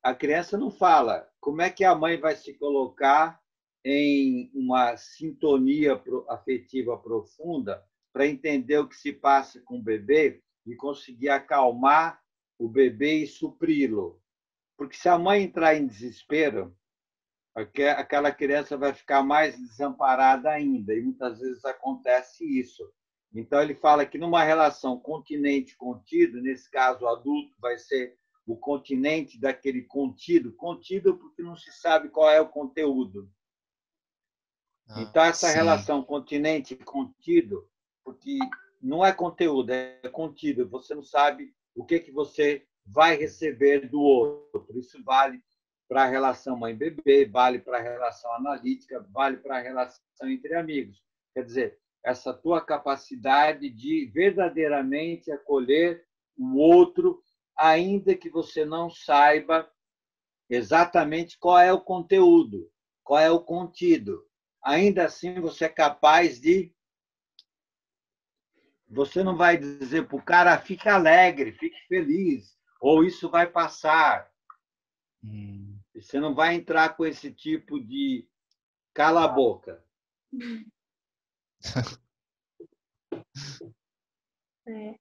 a criança não fala. Como é que a mãe vai se colocar em uma sintonia afetiva profunda para entender o que se passa com o bebê e conseguir acalmar o bebê e supri-lo? Porque se a mãe entrar em desespero, aquela criança vai ficar mais desamparada ainda, e muitas vezes acontece isso. Então, ele fala que numa relação continente-contido, nesse caso, o adulto vai ser o continente daquele contido, contido porque não se sabe qual é o conteúdo. Então, essa Sim. relação continente-contido, porque não é conteúdo, é contido, você não sabe o que você vai receber do outro. Isso vale para a relação mãe-bebê, vale para a relação analítica, vale para a relação entre amigos. Quer dizer, essa tua capacidade de verdadeiramente acolher o outro, ainda que você não saiba exatamente qual é o conteúdo, qual é o contido. Ainda assim, você é capaz de. Você não vai dizer para o cara, fique alegre, fique feliz, ou isso vai passar. Hum. Você não vai entrar com esse tipo de cala a boca.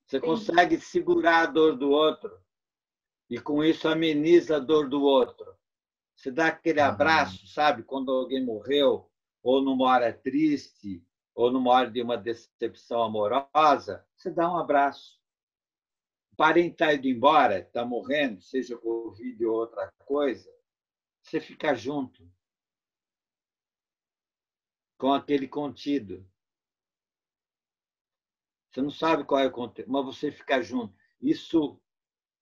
Você consegue segurar a dor do outro e, com isso, ameniza a dor do outro. Você dá aquele abraço, sabe? Quando alguém morreu, ou numa hora triste, ou numa hora de uma decepção amorosa, você dá um abraço. O parente está indo embora, está morrendo, seja Covid ou outra coisa, você fica junto com aquele contido. Você não sabe qual é o conteúdo, mas você fica junto. Isso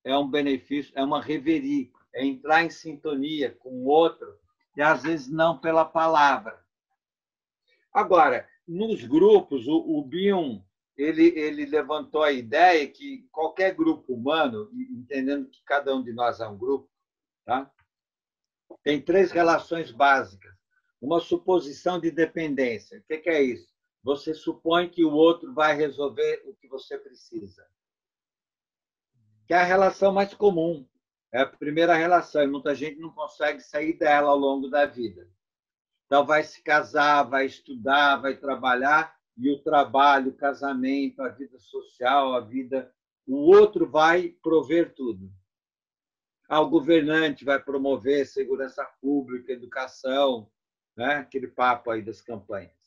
é um benefício, é uma reverie, é entrar em sintonia com o outro, e às vezes não pela palavra. Agora, nos grupos, o Bion ele levantou a ideia que qualquer grupo humano, entendendo que cada um de nós é um grupo, tá? Tem 3 relações básicas. Uma suposição de dependência. O que é isso? Você supõe que o outro vai resolver o que você precisa. Que é a relação mais comum. É a primeira relação, e muita gente não consegue sair dela ao longo da vida. Então, vai se casar, vai estudar, vai trabalhar, e o trabalho, o casamento, a vida social, a vida. O outro vai prover tudo. O governante vai promover segurança pública, educação, né? Aquele papo aí das campanhas.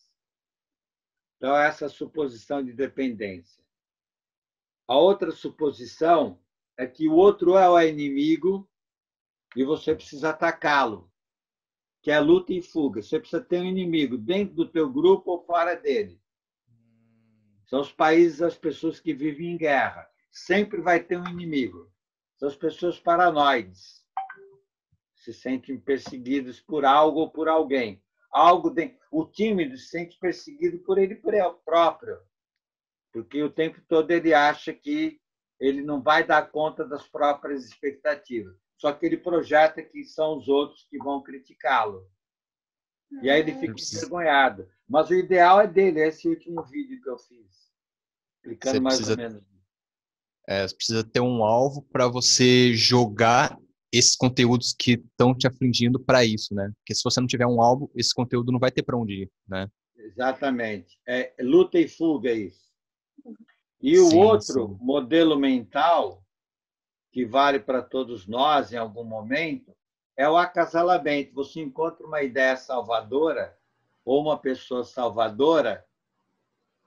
Então, essa suposição de dependência. A outra suposição é que o outro é o inimigo e você precisa atacá-lo, que é luta e fuga. Você precisa ter um inimigo dentro do teu grupo ou fora dele. São os países, as pessoas que vivem em guerra. Sempre vai ter um inimigo. São as pessoas paranoides. Se sentem perseguidos por algo ou por alguém. O tímido se sente perseguido por ele próprio, porque o tempo todo ele acha que ele não vai dar conta das próprias expectativas. Só que ele projeta que são os outros que vão criticá-lo. E aí ele fica envergonhado. Mas o ideal é dele, esse último vídeo que eu fiz, explicando mais ou menos. Você precisa ter um alvo para você jogar esses conteúdos que estão te afligindo para isso, né? Porque se você não tiver um alvo, esse conteúdo não vai ter para onde ir, né? Exatamente. É luta e fuga isso. E o Sim, outro sim. modelo mental, que vale para todos nós em algum momento, é o acasalamento. Você encontra uma ideia salvadora ou uma pessoa salvadora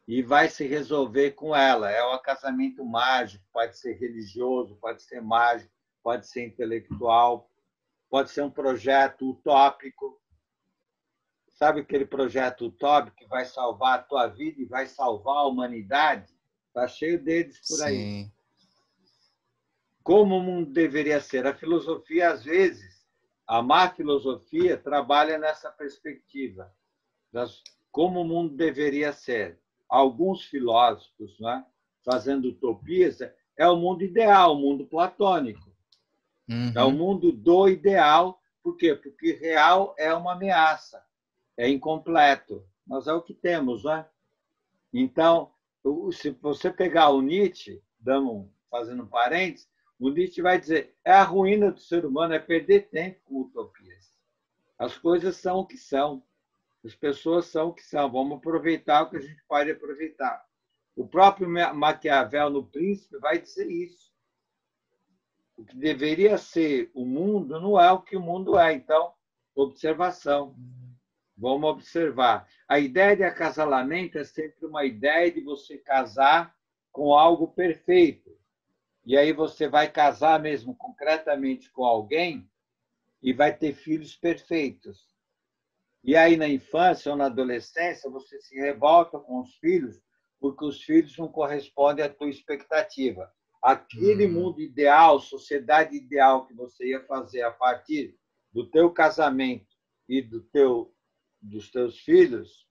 e vai se resolver com ela. É o casamento mágico, pode ser religioso, pode ser mágico, pode ser intelectual, pode ser um projeto utópico. Sabe aquele projeto utópico que vai salvar a tua vida e vai salvar a humanidade? Está cheio deles por aí. Sim. como o mundo deveria ser. A filosofia, às vezes, a má filosofia trabalha nessa perspectiva, como o mundo deveria ser. Alguns filósofos, né, fazendo utopias, é o mundo ideal, o mundo platônico. É o mundo do ideal. Por quê? Porque real é uma ameaça, é incompleto. Mas é o que temos, né? Então, se você pegar o Nietzsche, fazendo um parênteses, o Nietzsche vai dizer é a ruína do ser humano, é perder tempo com utopias. As coisas são o que são. As pessoas são o que são. Vamos aproveitar o que a gente pode aproveitar. O próprio Maquiavel, no Príncipe, vai dizer isso. O que deveria ser o mundo não é o que o mundo é. Então, observação. Vamos observar. A ideia de acasalamento é sempre uma ideia de você casar com algo perfeito. E aí você vai casar mesmo concretamente com alguém e vai ter filhos perfeitos. E aí, na infância ou na adolescência, você se revolta com os filhos porque os filhos não correspondem à tua expectativa. Aquele mundo ideal, sociedade ideal que você ia fazer a partir do teu casamento e dos teus filhos,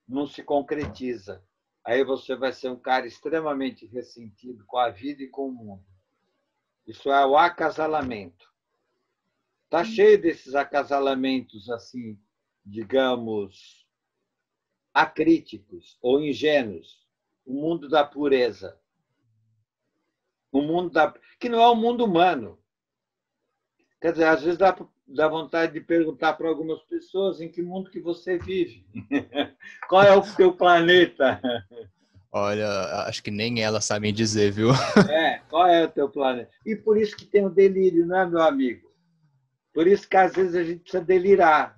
não se concretiza. Aí você vai ser um cara extremamente ressentido com a vida e com o mundo. Isso é o acasalamento. Está cheio desses acasalamentos, assim, digamos, acríticos ou ingênuos. O mundo da pureza. O mundo que não é o mundo humano. Quer dizer, às vezes dá vontade de perguntar para algumas pessoas em que mundo que você vive. Qual é o teu planeta? Olha, acho que nem elas sabem dizer, viu? Qual é o teu planeta? E por isso que tem o delírio, não é, meu amigo? Por isso que às vezes a gente precisa delirar.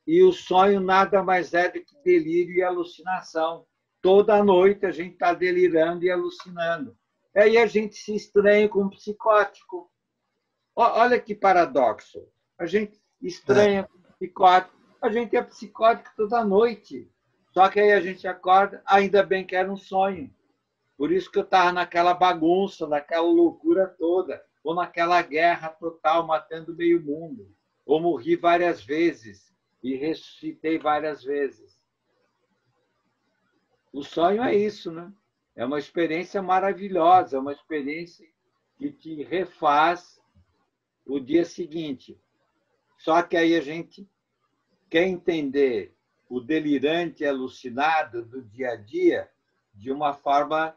E o sonho nada mais é do que delírio e alucinação. Toda noite a gente está delirando e alucinando. Aí a gente se estranha com um psicótico. Olha que paradoxo. A gente estranha com um psicótico. A gente é psicótico toda noite. Só que aí a gente acorda, ainda bem que era um sonho. Por isso que eu estava naquela bagunça, naquela loucura toda, ou naquela guerra total, matando meio mundo. Ou morri várias vezes e ressuscitei várias vezes. O sonho é isso, né? É uma experiência maravilhosa, é uma experiência que te refaz o dia seguinte. Só que aí a gente quer entender o delirante e alucinado do dia a dia de uma forma,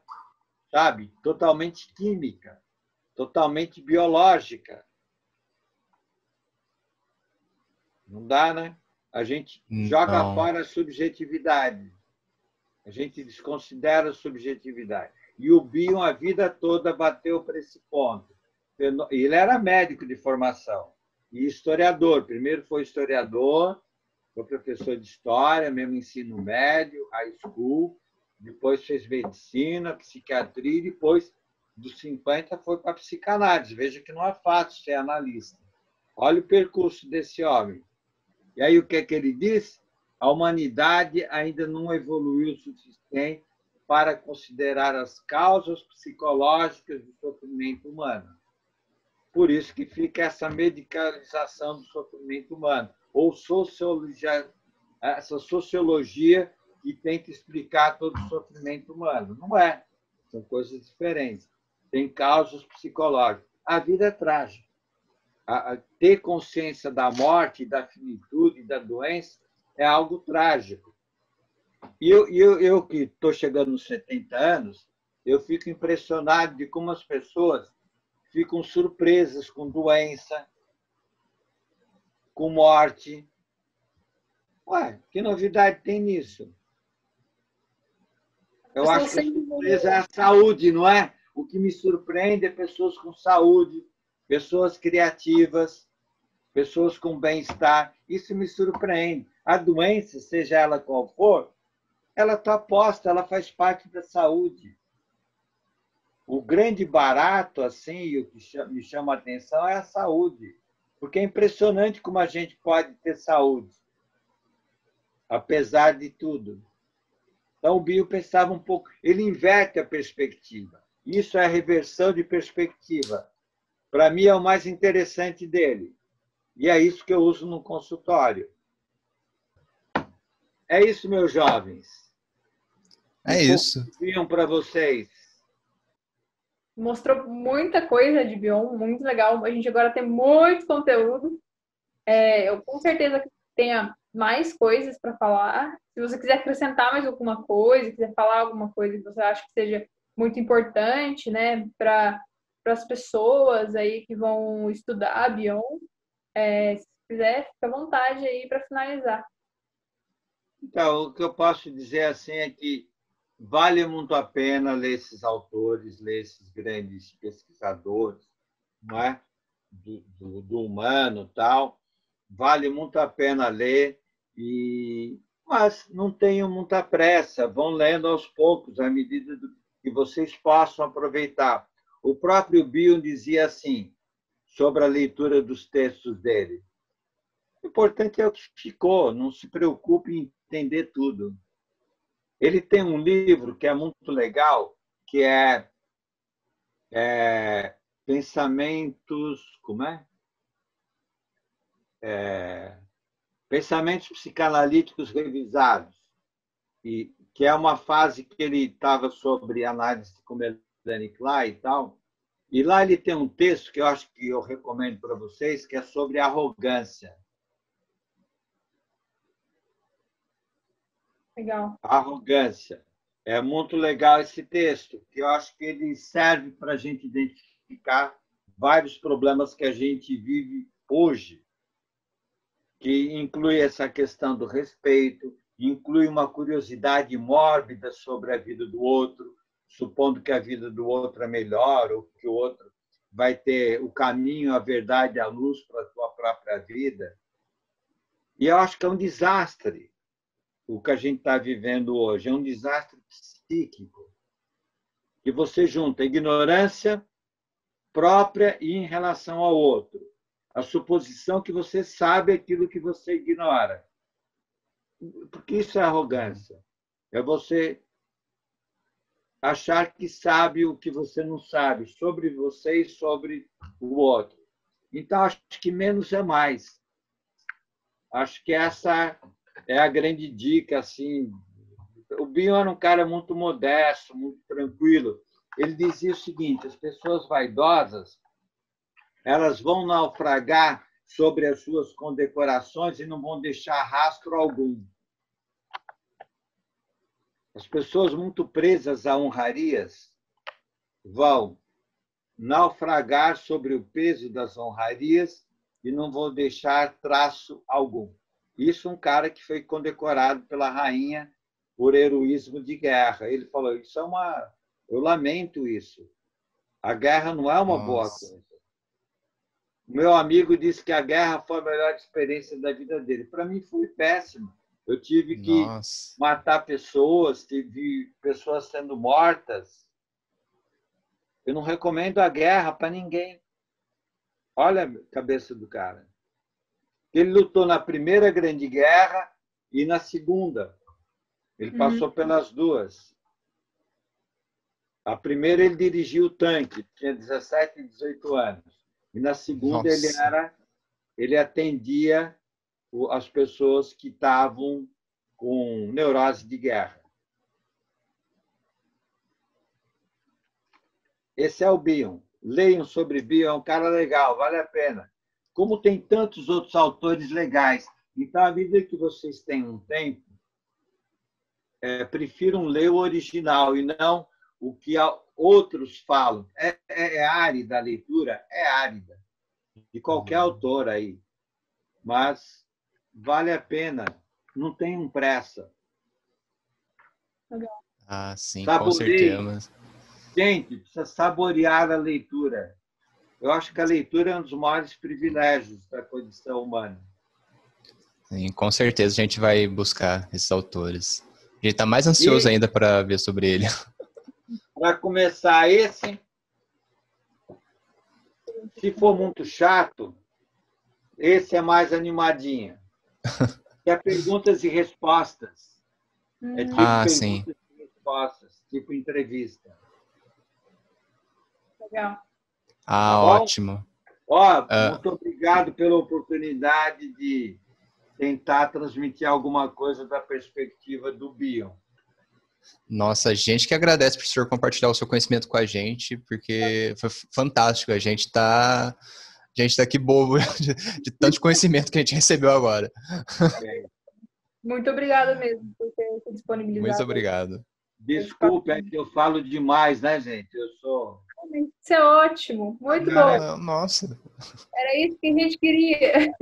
sabe, totalmente química, totalmente biológica. Não dá, né? A gente joga fora a subjetividade. A gente desconsidera a subjetividade. E o Bion, a vida toda, bateu para esse ponto. Ele era médico de formação e historiador. Primeiro foi historiador, foi professor de história, mesmo ensino médio, high school. Depois fez medicina, psiquiatria, e depois, dos 50, foi para a psicanálise. Veja que não é fácil ser analista. Olha o percurso desse homem. E aí, o que é que ele diz? A humanidade ainda não evoluiu o suficiente para considerar as causas psicológicas do sofrimento humano. Por isso que fica essa medicalização do sofrimento humano, ou essa sociologia que tenta explicar todo o sofrimento humano. Não é. São coisas diferentes. Tem causas psicológicas. A vida é trágica. Ter consciência da morte, da finitude, da doença, é algo trágico. E eu que estou chegando nos 70 anos, eu fico impressionado de como as pessoas ficam surpresas com doença, com morte. Ué, que novidade tem nisso? Eu acho que a surpresa é a saúde, não é? O que me surpreende é pessoas com saúde, pessoas criativas, pessoas com bem-estar. Isso me surpreende. A doença, seja ela qual for, ela está posta, ela faz parte da saúde. O grande barato, assim, o que me chama a atenção é a saúde. Porque é impressionante como a gente pode ter saúde, apesar de tudo. Então, o Bion pensava um pouco, ele inverte a perspectiva. Isso é a reversão de perspectiva. para mim, é o mais interessante dele. E é isso que eu uso no consultório. É isso, meus jovens. É isso. Viam para vocês. Mostrou muita coisa de Bion, muito legal. A gente agora tem muito conteúdo. Eu com certeza tenha mais coisas para falar. Se você quiser acrescentar mais alguma coisa, quiser falar alguma coisa que você acha que seja muito importante, né, para as pessoas aí que vão estudar Bion, se quiser, fica à vontade aí para finalizar. Então, o que eu posso dizer assim é que vale muito a pena ler esses autores, ler esses grandes pesquisadores, não é? do humano, tal. Vale muito a pena ler, mas não tenham muita pressa, vão lendo aos poucos, à medida que vocês possam aproveitar. O próprio Bion dizia assim, sobre a leitura dos textos dele: o importante é o que ficou, não se preocupe em entender tudo. Ele tem um livro que é muito legal, que é Pensamentos, como é? Pensamentos Psicanalíticos Revisados, e que é uma fase que ele estava sobre análise com Melanie Klein e tal. E lá ele tem um texto que eu acho que eu recomendo para vocês, que é sobre arrogância. Legal. Arrogância. É muito legal esse texto, que eu acho que ele serve para a gente identificar vários problemas que a gente vive hoje, que inclui essa questão do respeito, inclui uma curiosidade mórbida sobre a vida do outro, supondo que a vida do outro é melhor ou que o outro vai ter o caminho, a verdade, a luz para a tua própria vida. E eu acho que é um desastre o que a gente está vivendo hoje, é um desastre psíquico, que você junta ignorância própria e em relação ao outro, a suposição que você sabe aquilo que você ignora. Porque isso é arrogância. É você achar que sabe o que você não sabe sobre você e sobre o outro. Então, acho que menos é mais. Acho que essa é a grande dica. Assim. O Bion era um cara muito modesto, muito tranquilo. Ele dizia o seguinte: as pessoas vaidosas, elas vão naufragar sobre as suas condecorações e não vão deixar rastro algum. As pessoas muito presas a honrarias vão naufragar sobre o peso das honrarias e não vão deixar traço algum. Isso um cara que foi condecorado pela rainha por heroísmo de guerra. Ele falou: isso eu lamento isso. A guerra não é uma boa coisa. O meu amigo disse que a guerra foi a melhor experiência da vida dele. Para mim foi péssimo. Eu tive que matar pessoas, tive pessoas sendo mortas. Eu não recomendo a guerra para ninguém. Olha a cabeça do cara. Ele lutou na Primeira Grande Guerra e na Segunda. Ele passou pelas duas. A primeira ele dirigiu o tanque, tinha 17 e 18 anos. E na segunda ele atendia as pessoas que estavam com neurose de guerra. Esse é o Bion. Leiam sobre Bion, é um cara legal, vale a pena. Como tem tantos outros autores legais. Então, à medida que vocês têm um tempo, prefiram ler o original e não o que outros falam. É árida a leitura? É árida. De qualquer autor aí. Mas vale a pena. Não tenham pressa. Ah, sim, Saboreie. Com certeza. Gente, precisa saborear a leitura. Eu acho que a leitura é um dos maiores privilégios da condição humana. Sim, com certeza a gente vai buscar esses autores. A gente está mais ansioso ainda para ver sobre ele. Para começar esse, se for muito chato, esse é mais animadinho. É perguntas e respostas. É tipo perguntas sim. e respostas, tipo entrevista. Legal. Ah, bom? ótimo. Muito obrigado pela oportunidade de tentar transmitir alguma coisa da perspectiva do Bion. Nossa, a gente que agradece por o senhor compartilhar o seu conhecimento com a gente, porque foi fantástico. A gente tá aqui bobo de tanto conhecimento que a gente recebeu agora. Muito obrigada mesmo por ter se disponibilizado. Muito obrigado. Desculpe, é que eu falo demais, né, gente? Eu sou... Isso é ótimo, muito bom. Nossa. Era isso que a gente queria.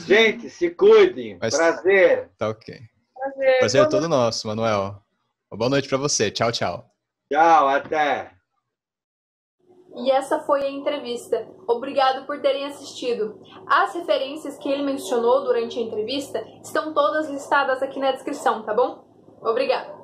Gente, se cuidem. Prazer. Tá ok. Prazer É todo nosso, Manuel. Boa noite para você. Tchau, tchau. Tchau, até. E essa foi a entrevista. Obrigado por terem assistido. As referências que ele mencionou durante a entrevista estão todas listadas aqui na descrição, tá bom? Obrigado.